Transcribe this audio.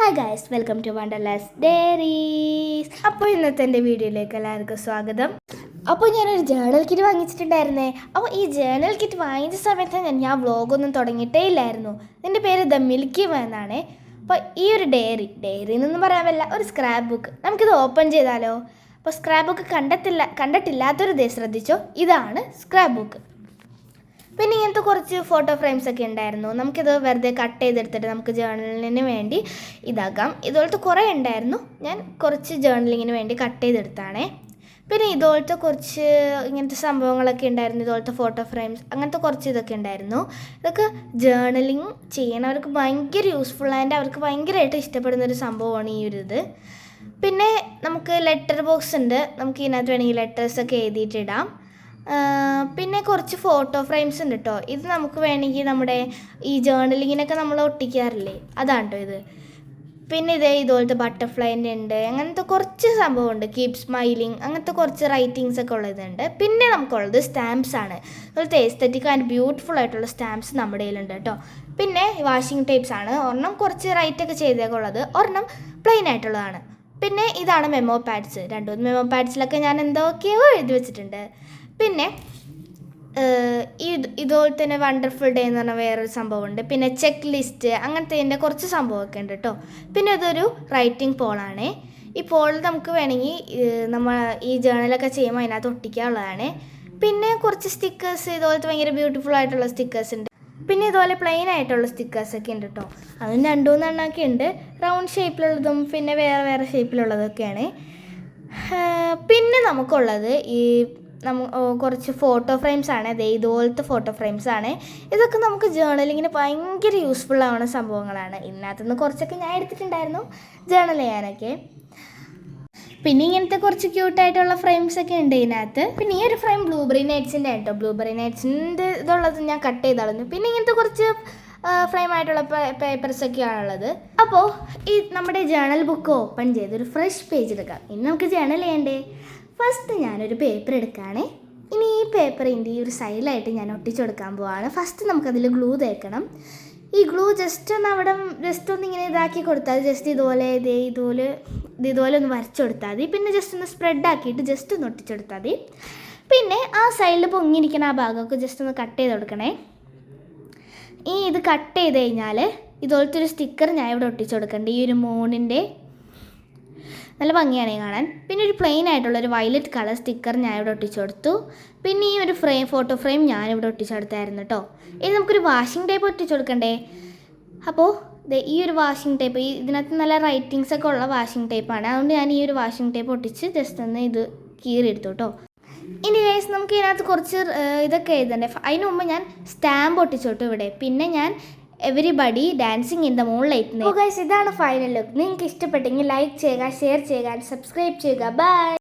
Hi guys, welcome to Wonderla's diaries. അപ്പോൾ ഇന്നത്തെ എൻ്റെ വീഡിയോയിലേക്ക് എല്ലാവർക്കും സ്വാഗതം. അപ്പോൾ ഞാനൊരു ജേണൽ കിറ്റ് വാങ്ങിച്ചിട്ടുണ്ടായിരുന്നേ. അപ്പോൾ ഈ ജേണൽ കിറ്റ് വാങ്ങിച്ച സമയത്ത് ഞാൻ വ്ളോഗൊന്നും തുടങ്ങിയിട്ടേ ഇല്ലായിരുന്നു. ഇതിൻ്റെ പേര് ദ മിൽക്കി വേ എന്നാണ്. അപ്പോൾ ഈ ഒരു ഡയറി എന്നൊന്നും പറയാൻ പറ്റില്ല, ഒരു സ്ക്രാപ്പ് ബുക്ക്. നമുക്കിത് ഓപ്പൺ ചെയ്താലോ? അപ്പോൾ സ്ക്രാപ്പ് ബുക്ക് കണ്ടിട്ടില്ലാത്തൊരു ദേ ശ്രദ്ധിച്ചോ, ഇതാണ് സ്ക്രാപ്പ് ബുക്ക്. പിന്നെ ഇങ്ങനത്തെ കുറച്ച് ഫോട്ടോ ഫ്രെയിംസ് ഒക്കെ ഉണ്ടായിരുന്നു. നമുക്കിത് വെറുതെ കട്ട് ചെയ്തെടുത്തിട്ട് നമുക്ക് ജേർണലിന് വേണ്ടി ഇതാക്കാം. ഇതുപോലത്തെ കുറേ ഉണ്ടായിരുന്നു, ഞാൻ കുറച്ച് ജേർണലിങ്ങിന് വേണ്ടി കട്ട് ചെയ്തെടുത്താണേ. പിന്നെ ഇതുപോലത്തെ കുറച്ച് ഇങ്ങനത്തെ സംഭവങ്ങളൊക്കെ ഉണ്ടായിരുന്നു, ഇതുപോലത്തെ ഫോട്ടോ ഫ്രെയിംസ്, അങ്ങനത്തെ കുറച്ച് ഇതൊക്കെ ഉണ്ടായിരുന്നു. ഇതൊക്കെ ജേർണലിങ് ചെയ്യണവർക്ക് ഭയങ്കര യൂസ്ഫുൾ ആൻഡ് അവർക്ക് ഭയങ്കരമായിട്ട് ഇഷ്ടപ്പെടുന്നൊരു സംഭവമാണ് ഈ ഒരു ഇത്. പിന്നെ നമുക്ക് ലെറ്റർ ബോക്സ് ഉണ്ട്, നമുക്ക് ഇതിനകത്ത് വേണമെങ്കിൽ ലെറ്റേഴ്സൊക്കെ എഴുതിയിട്ടിടാം. പിന്നെ കുറച്ച് ഫോട്ടോ ഫ്രെയിംസ് ഉണ്ട് കേട്ടോ. ഇത് നമുക്ക് വേണമെങ്കിൽ നമ്മുടെ ഈ ജേർണലിങ്ങിനൊക്കെ നമ്മൾ ഒട്ടിക്കാറില്ലേ, അതാണ് കേട്ടോ ഇത്. പിന്നെ ഇതുപോലത്തെ ബട്ടർഫ്ലൈൻ്റെ ഉണ്ട്, അങ്ങനത്തെ കുറച്ച് സംഭവമുണ്ട്. കീപ് സ്മൈലിങ്, അങ്ങനത്തെ കുറച്ച് റൈറ്റിങ്സ് ഒക്കെ ഉള്ളതുണ്ട്. പിന്നെ നമുക്കുള്ളത് സ്റ്റാമ്പ്സ് ആണ്. അതുപോലത്തെ എസ്തറ്റിക് ആൻഡ് ബ്യൂട്ടിഫുൾ ആയിട്ടുള്ള സ്റ്റാമ്പ്സ് നമ്മുടെ കയ്യിലുണ്ട് കേട്ടോ. പിന്നെ വാഷിംഗ് ടേപ്സ് ആണ്. ഒരെണ്ണം കുറച്ച് റൈറ്റൊക്കെ ചെയ്തേക്കുള്ളത്, ഒരെണ്ണം പ്ലെയിൻ ആയിട്ടുള്ളതാണ്. പിന്നെ ഇതാണ് മെമ്മോ പാഡ്സ്. രണ്ടുമൂന്ന് മെമ്മോ പാഡ്സിലൊക്കെ ഞാൻ എന്തൊക്കെയോ എഴുതി വെച്ചിട്ടുണ്ട്. പിന്നെ ഇതുപോലെ തന്നെ വണ്ടർഫുൾ ഡേ എന്ന് പറഞ്ഞാൽ വേറൊരു സംഭവമുണ്ട്. പിന്നെ ചെക്ക് ലിസ്റ്റ്, അങ്ങനത്തെ കുറച്ച് സംഭവമൊക്കെ ഉണ്ട് കേട്ടോ. പിന്നെ ഇതൊരു റൈറ്റിംഗ് പോളാണ്. ഈ പോളിൽ നമുക്ക് വേണമെങ്കിൽ നമ്മൾ ഈ ജേർണലൊക്കെ ചെയ്യുമ്പോൾ അതിനകത്ത് ഒട്ടിക്കാനുള്ളതാണ്. പിന്നെ കുറച്ച് സ്റ്റിക്കേഴ്സ്, ഇതുപോലത്തെ ഭയങ്കര ബ്യൂട്ടിഫുൾ ആയിട്ടുള്ള സ്റ്റിക്കേഴ്സ് ഉണ്ട്. പിന്നെ ഇതുപോലെ പ്ലെയിൻ ആയിട്ടുള്ള സ്റ്റിക്കേഴ്സൊക്കെ ഉണ്ട് കേട്ടോ. അതും രണ്ടു മൂന്നെണ്ണമൊക്കെ ഉണ്ട്, റൗണ്ട് ഷേപ്പിലുള്ളതും പിന്നെ വേറെ വേറെ ഷേപ്പിലുള്ളതൊക്കെയാണ്. പിന്നെ നമുക്കുള്ളത് ഈ കുറച്ച് ഫോട്ടോ ഫ്രെയിംസ് ആണ്. ഇതുപോലത്തെ ഫോട്ടോ ഫ്രെയിംസ് ആണ്. ഇതൊക്കെ നമുക്ക് ജേർണലിങ്ങിന് ഭയങ്കര യൂസ്ഫുൾ ആവുന്ന സംഭവങ്ങളാണ്. ഇതിനകത്തുനിന്ന് കുറച്ചൊക്കെ ഞാൻ എടുത്തിട്ടുണ്ടായിരുന്നു ജേർണൽ ചെയ്യാനൊക്കെ. പിന്നെ ഇങ്ങനത്തെ കുറച്ച് ക്യൂട്ടായിട്ടുള്ള ഫ്രെയിംസ് ഒക്കെ ഉണ്ട് ഇതിനകത്ത്. പിന്നെ ഈ ഒരു ഫ്രെയിം ബ്ലൂബെറി നൈറ്റ്സിൻ്റെ കേട്ടോ. ബ്ലൂബെറി നൈറ്റ്സിൻ്റെ ഇതുള്ളത് ഞാൻ കട്ട് ചെയ്ത് കളഞ്ഞു. പിന്നെ ഇങ്ങനത്തെ കുറച്ച് ഫ്രെയിം ആയിട്ടുള്ള പേപ്പേഴ്സൊക്കെയാണുള്ളത്. അപ്പോൾ ഈ നമ്മുടെ ജേർണൽ ബുക്ക് ഓപ്പൺ ചെയ്ത് ഒരു ഫ്രഷ് പേജ് എടുക്കാം. ഇനി നമുക്ക് ജേർണൽ ചെയ്യണ്ടേ. ഫസ്റ്റ് ഞാനൊരു പേപ്പർ എടുക്കുകയാണേ. ഇനി ഈ പേപ്പറിൻ്റെ ഈ ഒരു സൈഡിലായിട്ട് ഞാൻ ഒട്ടിച്ചു കൊടുക്കാൻ പോവാണ്. ഫസ്റ്റ് നമുക്കതിൽ ഗ്ലൂ തേക്കണം. ഈ ഗ്ലൂ ജസ്റ്റ് ഒന്ന് ഇങ്ങനെ ഇതാക്കി കൊടുത്താൽ ജസ്റ്റ് ഇതുപോലെ ഒന്ന് വരച്ചു കൊടുത്താൽ മതി. പിന്നെ ജസ്റ്റ് ഒന്ന് സ്പ്രെഡ് ആക്കിയിട്ട് ജസ്റ്റ് ഒന്ന് ഒട്ടിച്ചു കൊടുത്താൽ മതി. പിന്നെ ആ സൈഡിൽ പൊങ്ങിയിരിക്കുന്ന ആ ഭാഗമൊക്കെ ജസ്റ്റ് ഒന്ന് കട്ട് ചെയ്ത് കൊടുക്കണേ. ഈ ഇത് കട്ട് ചെയ്ത് കഴിഞ്ഞാൽ ഇതുപോലത്തെ ഒരു സ്റ്റിക്കർ ഞാൻ ഇവിടെ ഒട്ടിച്ചു കൊടുക്കേണ്ടത്. ഈ ഒരു മൂണിൻ്റെ നല്ല ഭംഗിയാണ് കാണാൻ. പിന്നെ ഒരു പ്ലെയിൻ ആയിട്ടുള്ളൊരു വയലറ്റ് കളർ സ്റ്റിക്കർ ഞാൻ ഇവിടെ ഒട്ടിച്ചു കൊടുത്തു. പിന്നെ ഈ ഒരു ഫോട്ടോ ഫ്രെയിം ഞാനിവിടെ ഒട്ടിച്ചു കൊടുത്തായിരുന്നു കേട്ടോ. ഇനി നമുക്കൊരു വാഷിംഗ് ടേപ്പ് ഒട്ടിച്ചു കൊടുക്കണ്ടേ. അപ്പോൾ ഈ ഒരു വാഷിംഗ് ടേപ്പ്, ഇതിനകത്ത് നല്ല റൈറ്റിങ്സ് ഒക്കെ ഉള്ള വാഷിംഗ് ടേപ്പാണ്. അതുകൊണ്ട് ഞാൻ ഈ ഒരു വാഷിംഗ് ടേപ്പ് ഒട്ടിച്ച് ജസ്റ്റ് ഒന്ന് ഇത് കീറിയെടുത്തു കേട്ടോ. ഇനി ഗൈസ് നമുക്ക് ഇതിനകത്ത് കുറച്ച് ഇതൊക്കെ എഴുതണ്ടേ. അതിന് മുമ്പ് ഞാൻ സ്റ്റാമ്പ് ഒട്ടിച്ചോട്ടു ഇവിടെ. പിന്നെ ഞാൻ everybody dancing in the moonlight. അപ്പോൾ ഗൈസ്, ഇതാണ് ഫൈനൽ ലുക്ക്. നിങ്ങൾക്ക് ഇഷ്ടപ്പെട്ടെങ്കിൽ ലൈക്ക് ചെയ്യുക, ഷെയർ ചെയ്യുക, സബ്സ്ക്രൈബ് ചെയ്യുക. ബൈ.